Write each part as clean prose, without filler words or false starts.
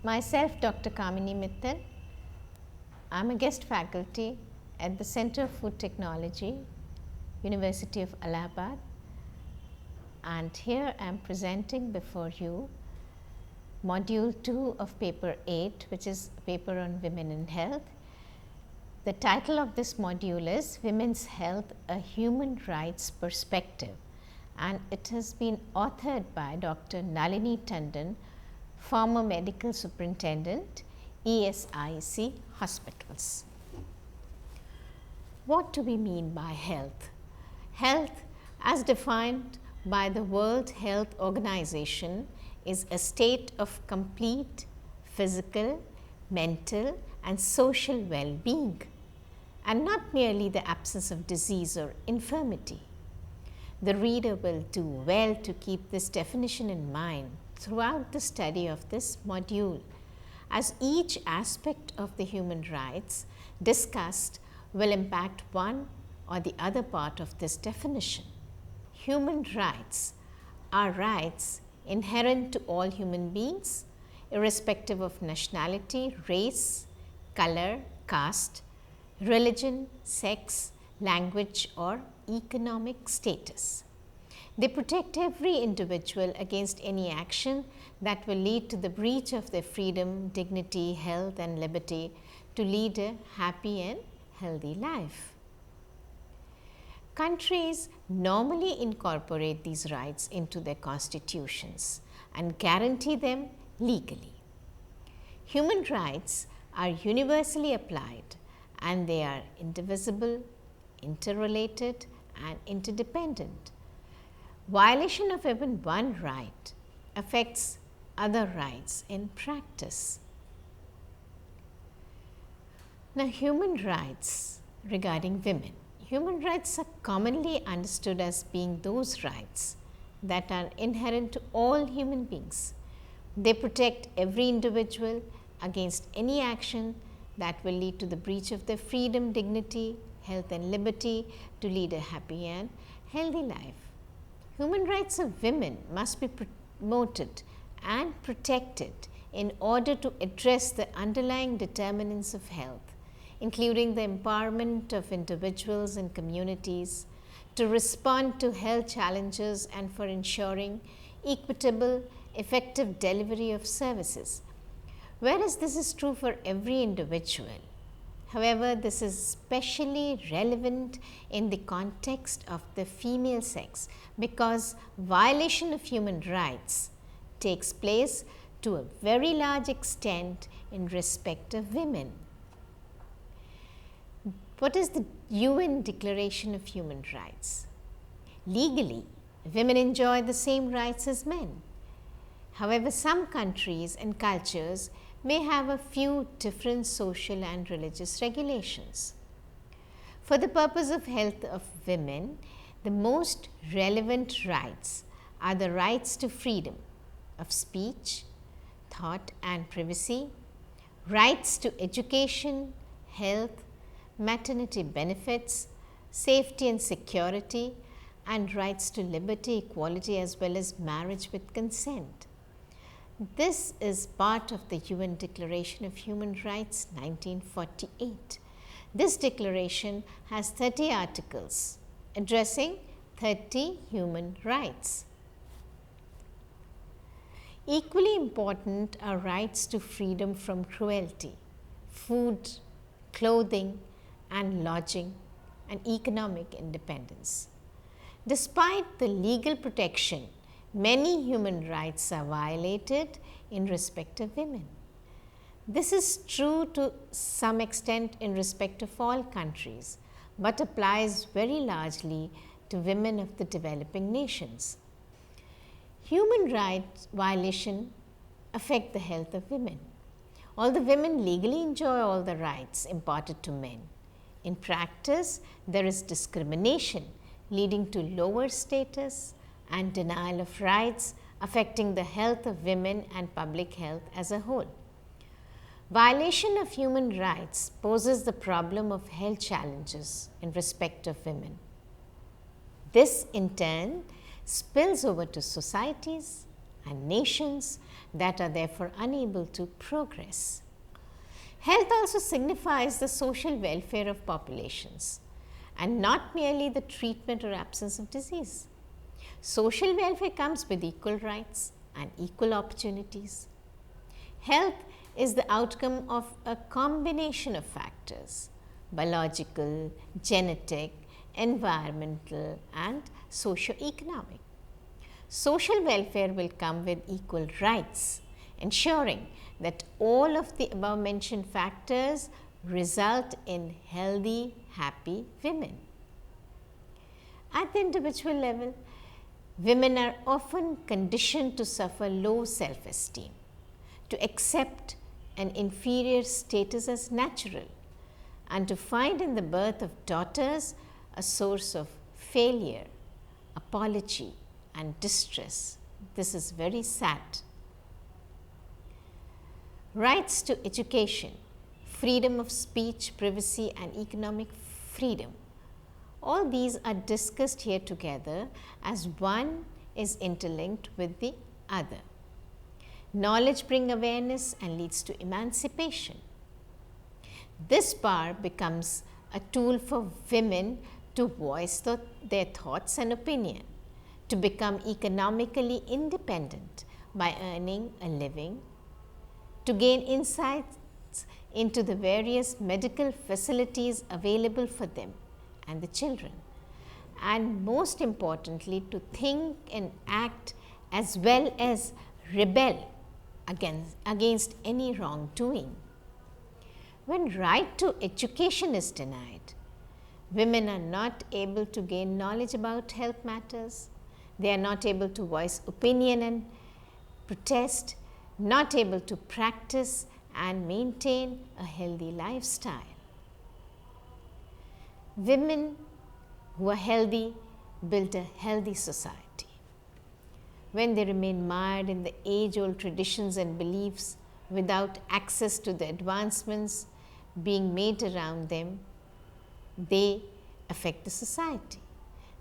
Myself, Dr. Kamini Mittal. I am a guest faculty at the Center of Food Technology, University of Allahabad, and here I am presenting before you Module 2 of Paper 8, which is a paper on women in health. The title of this module is Women's Health, a Human Rights Perspective, and it has been authored by Dr. Nalini Tandon, former medical superintendent, ESIC hospitals. What do we mean by health? Health, as defined by the World Health Organization, is a state of complete physical, mental and social well-being, and not merely the absence of disease or infirmity. The reader will do well to keep this definition in mind throughout the study of this module, as each aspect of the human rights discussed will impact one or the other part of this definition. Human rights are rights inherent to all human beings, irrespective of nationality, race, color, caste, religion, sex, language or economic status. They protect every individual against any action that will lead to the breach of their freedom, dignity, health and liberty to lead a happy and healthy life. Countries normally incorporate these rights into their constitutions and guarantee them legally. Human rights are universally applied and they are indivisible, interrelated and interdependent. Violation of even one right affects other rights in practice. Now, human rights regarding women. Human rights are commonly understood as being those rights that are inherent to all human beings. They protect every individual against any action that will lead to the breach of their freedom, dignity, health and liberty to lead a happy and healthy life. Human rights of women must be promoted and protected in order to address the underlying determinants of health, including the empowerment of individuals and communities, to respond to health challenges and for ensuring equitable, effective delivery of services. Whereas this is true for every individual, however, this is especially relevant in the context of the female sex because violation of human rights takes place to a very large extent in respect of women. What is the UN Declaration of Human Rights? Legally, women enjoy the same rights as men. However, some countries and cultures may have a few different social and religious regulations. For the purpose of health of women, the most relevant rights are the rights to freedom of speech, thought and privacy, rights to education, health, maternity benefits, safety and security, and rights to liberty, equality as well as marriage with consent. This is part of the UN Declaration of Human Rights 1948. This declaration has 30 articles addressing 30 human rights. Equally important are rights to freedom from cruelty, food, clothing and lodging, and economic independence. Despite the legal protection, many human rights are violated in respect of women. This is true to some extent in respect of all countries, but applies very largely to women of the developing nations. Human rights violation affect the health of women. Although women legally enjoy all the rights imparted to men, in practice there is discrimination leading to lower status and denial of rights affecting the health of women and public health as a whole. Violation of human rights poses the problem of health challenges in respect of women. This in turn spills over to societies and nations that are therefore unable to progress. Health also signifies the social welfare of populations and not merely the treatment or absence of disease. Social welfare comes with equal rights and equal opportunities. Health is the outcome of a combination of factors: biological, genetic, environmental, and socio-economic. Social welfare will come with equal rights, ensuring that all of the above mentioned factors result in healthy, happy women. At the individual level, women are often conditioned to suffer low self-esteem, to accept an inferior status as natural, and to find in the birth of daughters a source of failure, apology, and distress. This is very sad. Rights to education, freedom of speech, privacy, and economic freedom. All these are discussed here together as one is interlinked with the other. Knowledge brings awareness and leads to emancipation. This power becomes a tool for women to voice their thoughts and opinion, to become economically independent by earning a living, to gain insights into the various medical facilities available for them and the children, and most importantly, to think and act as well as rebel against any wrongdoing. When right to education is denied, women are not able to gain knowledge about health matters. They are not able to voice opinion and protest, not able to practice and maintain a healthy lifestyle. Women who are healthy build a healthy society. When they remain mired in the age-old traditions and beliefs without access to the advancements being made around them, they affect the society.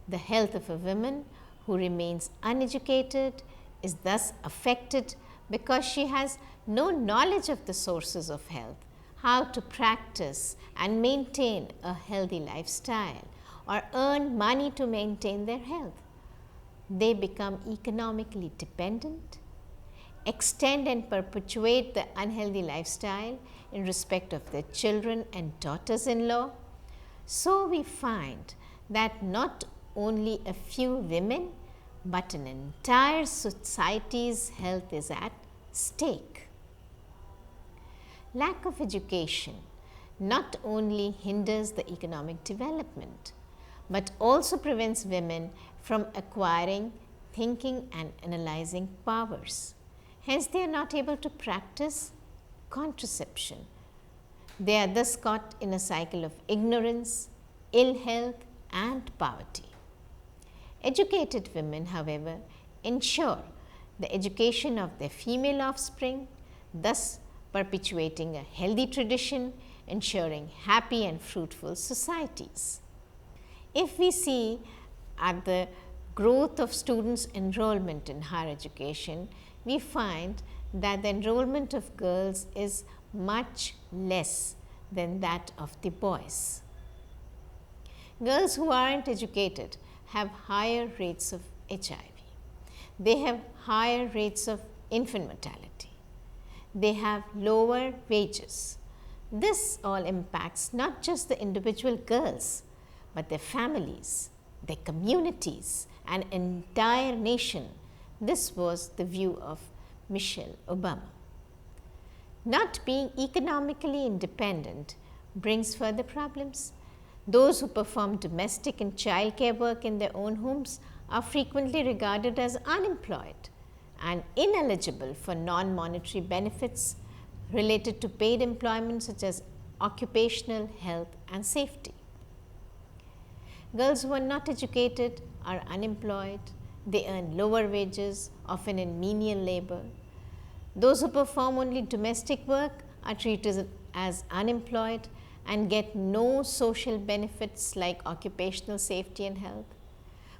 The health of a woman who remains uneducated is thus affected because she has no knowledge of the sources of health, how to practice and maintain a healthy lifestyle, or earn money to maintain their health. They become economically dependent, extend and perpetuate the unhealthy lifestyle in respect of their children and daughters-in-law. So we find that not only a few women, but an entire society's health is at stake. Lack of education not only hinders the economic development, but also prevents women from acquiring thinking and analyzing powers. Hence, they are not able to practice contraception. They are thus caught in a cycle of ignorance, ill health, and poverty. Educated women, however, ensure the education of their female offspring, thus perpetuating a healthy tradition, ensuring happy and fruitful societies. If we see at the growth of students' enrollment in higher education, we find that the enrollment of girls is much less than that of the boys. Girls who aren't educated have higher rates of HIV. They have higher rates of infant mortality. They have lower wages. This all impacts not just the individual girls, but their families, their communities, and entire nation. This was the view of Michelle Obama. Not being economically independent brings further problems. Those who perform domestic and childcare work in their own homes are frequently regarded as unemployed and ineligible for non-monetary benefits related to paid employment such as occupational health and safety. Girls who are not educated are unemployed. They earn lower wages, often in menial labor. Those who perform only domestic work are treated as unemployed and get no social benefits like occupational safety and health.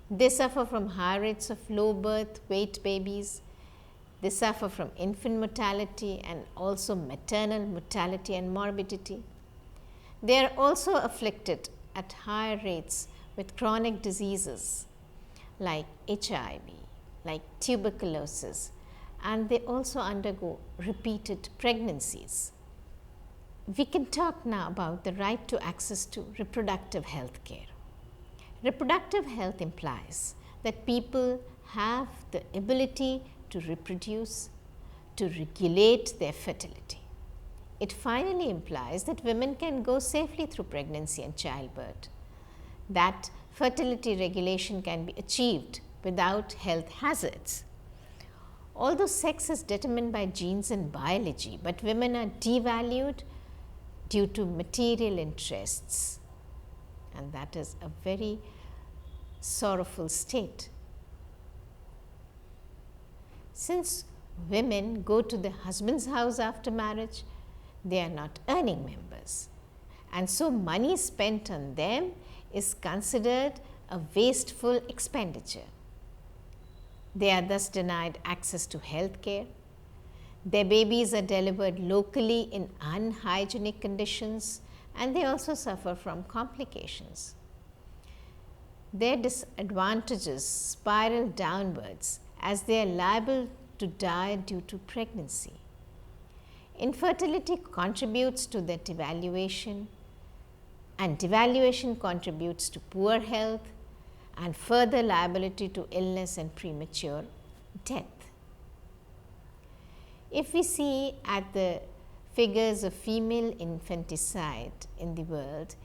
They suffer from high rates of low birth weight babies, They suffer from infant mortality and also maternal mortality and morbidity. They are also afflicted at higher rates with chronic diseases like HIV, like tuberculosis, and they also undergo repeated pregnancies. We can talk now about the right to access to reproductive health care. Reproductive health implies that people have the ability to reproduce, to regulate their fertility. It finally implies that women can go safely through pregnancy and childbirth, that fertility regulation can be achieved without health hazards. Although sex is determined by genes and biology, but women are devalued due to material interests, and that is a very sorrowful state. Since women go to the husband's house after marriage, they are not earning members, and so money spent on them is considered a wasteful expenditure. They are thus denied access to health care. Their babies are delivered locally in unhygienic conditions, and they also suffer from complications. Their disadvantages spiral downwards as they are liable to die due to pregnancy. Infertility contributes to their devaluation, and devaluation contributes to poor health and further liability to illness and premature death. If we see at the figures of female infanticide in the world,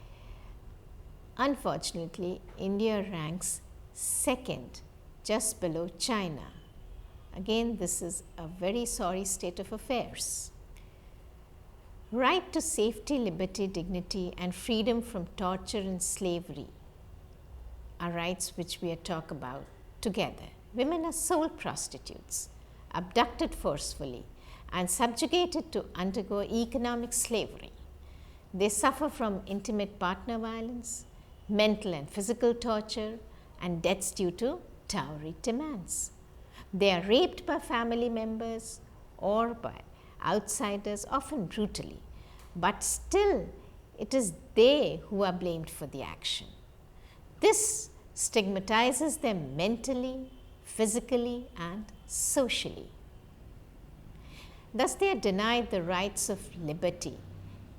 unfortunately, India ranks second, just below China. Again, this is a very sorry state of affairs. Right to safety, liberty, dignity, and freedom from torture and slavery are rights which we are talk about together. Women are soul prostitutes, abducted forcefully, and subjugated to undergo economic slavery. They suffer from intimate partner violence, mental and physical torture, and deaths due to dowry demands. They are raped by family members or by outsiders, often brutally, but still it is they who are blamed for the action. This stigmatizes them mentally, physically, and socially. Thus, they are denied the rights of liberty,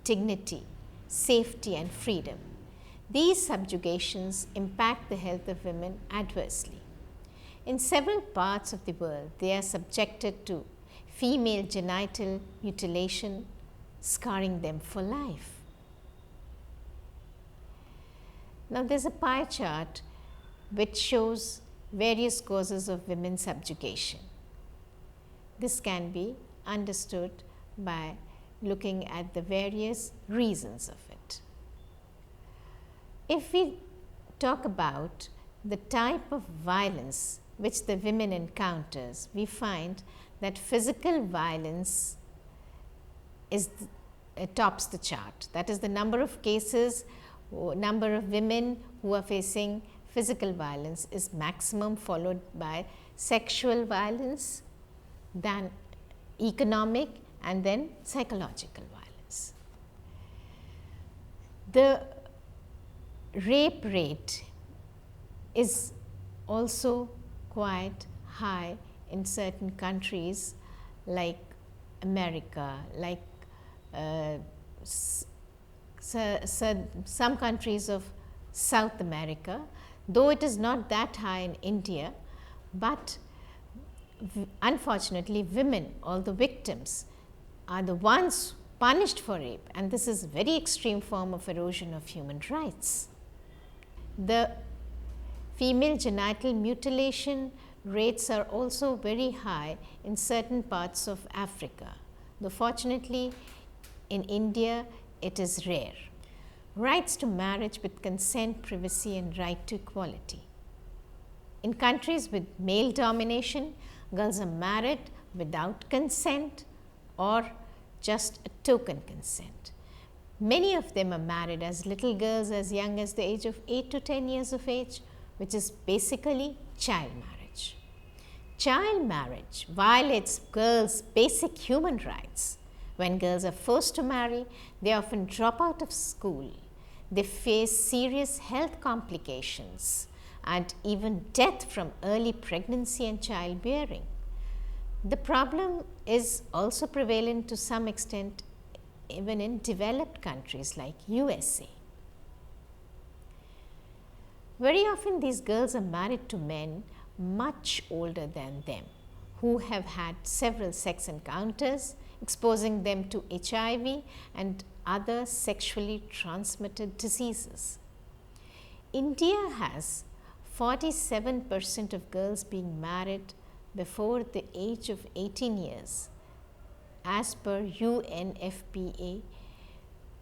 dignity, safety, and freedom. These subjugations impact the health of women adversely. In several parts of the world, they are subjected to female genital mutilation, scarring them for life. Now, there is a pie chart which shows various causes of women's subjugation. This can be understood by looking at the various reasons of it. If we talk about the type of violence which the women encounters, we find that physical violence tops the chart. That is, the number of cases, number of women who are facing physical violence is maximum, followed by sexual violence, then economic, and then psychological violence. The rape rate is also quite high in certain countries like America, like some countries of South America, though it is not that high in India, but unfortunately women, all the victims, are the ones punished for rape, and this is a very extreme form of erosion of human rights. The female genital mutilation rates are also very high in certain parts of Africa, though fortunately in India it is rare. Rights to marriage with consent, privacy, and right to equality. In countries with male domination, girls are married without consent or just a token consent. Many of them are married as little girls as young as the age of 8 to 10 years of age, which is basically child marriage. Child marriage violates girls' basic human rights. When girls are forced to marry, they often drop out of school. They face serious health complications and even death from early pregnancy and childbearing. The problem is also prevalent to some extent even in developed countries like USA. Very often these girls are married to men much older than them, who have had several sex encounters, exposing them to HIV and other sexually transmitted diseases. India has 47% of girls being married before the age of 18 years. As per UNFPA,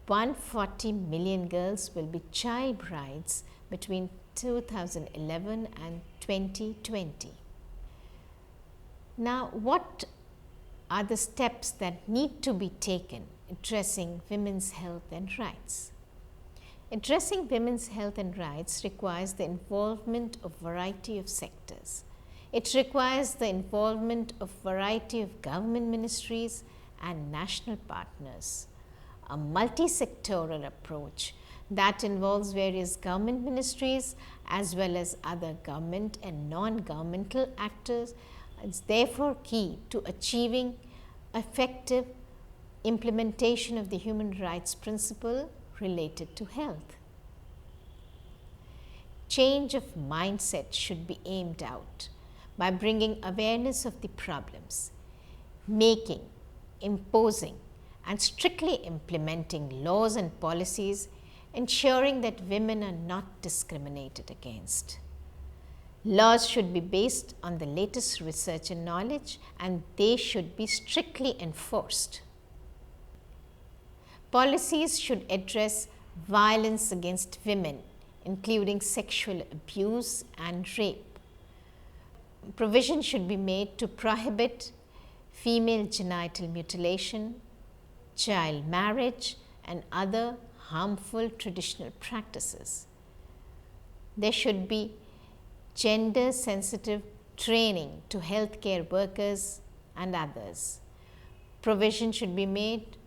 140 million girls will be child brides between 2011 and 2020. Now, what are the steps that need to be taken addressing women's health and rights? Addressing women's health and rights requires the involvement of a variety of sectors. It requires the involvement of a variety of government ministries and national partners. A multi-sectoral approach that involves various government ministries as well as other government and non-governmental actors is therefore key to achieving effective implementation of the human rights principle related to health. Change of mindset should be aimed out by bringing awareness of the problems, making, imposing, and strictly implementing laws and policies ensuring that women are not discriminated against. Laws should be based on the latest research and knowledge, and they should be strictly enforced. Policies should address violence against women, including sexual abuse and rape. Provision should be made to prohibit female genital mutilation, child marriage, and other harmful traditional practices. There should be gender sensitive training to healthcare workers and others. Provision should be made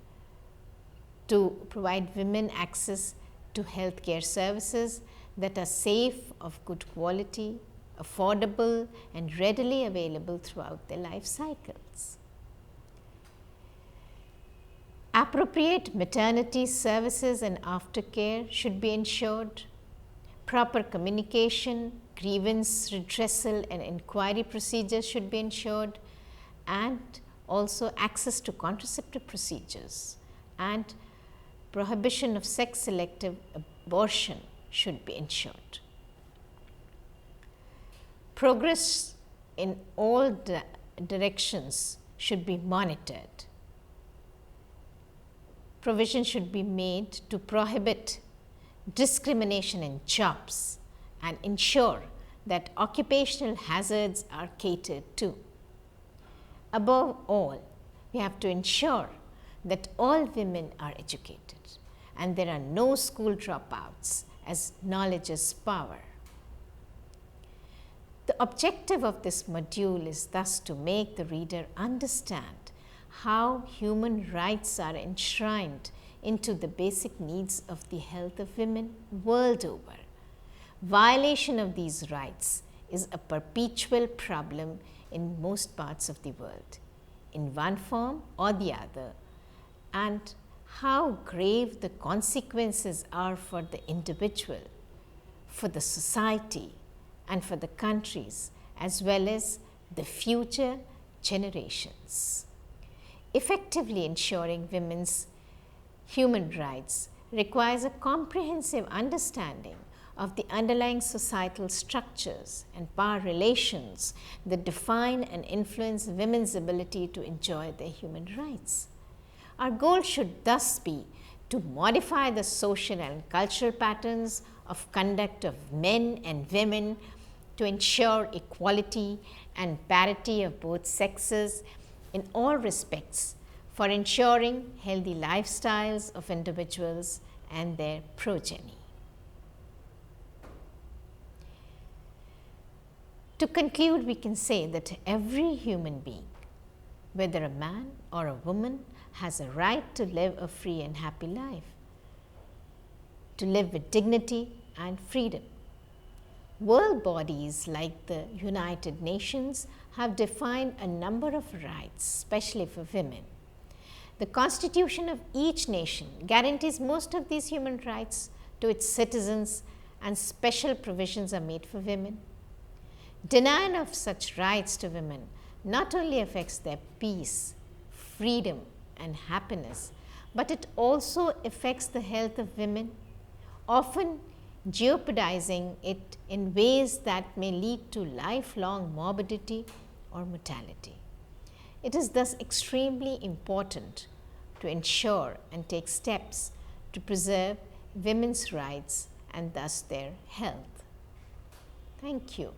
to provide women access to healthcare services that are safe, of good quality, affordable, and readily available throughout their life cycles. Appropriate maternity services and aftercare should be ensured. Proper communication, grievance redressal and inquiry procedures should be ensured, and also access to contraceptive procedures and prohibition of sex selective abortion should be ensured. Progress in all directions should be monitored. Provision should be made to prohibit discrimination in jobs and ensure that occupational hazards are catered to. Above all, we have to ensure that all women are educated and there are no school dropouts, as knowledge is power. The objective of this module is thus to make the reader understand how human rights are enshrined into the basic needs of the health of women world over. Violation of these rights is a perpetual problem in most parts of the world, in one form or the other, and how grave the consequences are for the individual, for the society, and for the countries, as well as the future generations. Effectively ensuring women's human rights requires a comprehensive understanding of the underlying societal structures and power relations that define and influence women's ability to enjoy their human rights. Our goal should thus be to modify the social and cultural patterns of conduct of men and women to ensure equality and parity of both sexes in all respects for ensuring healthy lifestyles of individuals and their progeny. To conclude, we can say that every human being, whether a man or a woman, has a right to live a free and happy life, to live with dignity and freedom. World bodies like the United Nations have defined a number of rights, especially for women. The constitution of each nation guarantees most of these human rights to its citizens, and special provisions are made for women. Denial of such rights to women not only affects their peace, freedom, and happiness, but it also affects the health of women, often jeopardizing it in ways that may lead to lifelong morbidity or mortality. It is thus extremely important to ensure and take steps to preserve women's rights and thus their health. Thank you.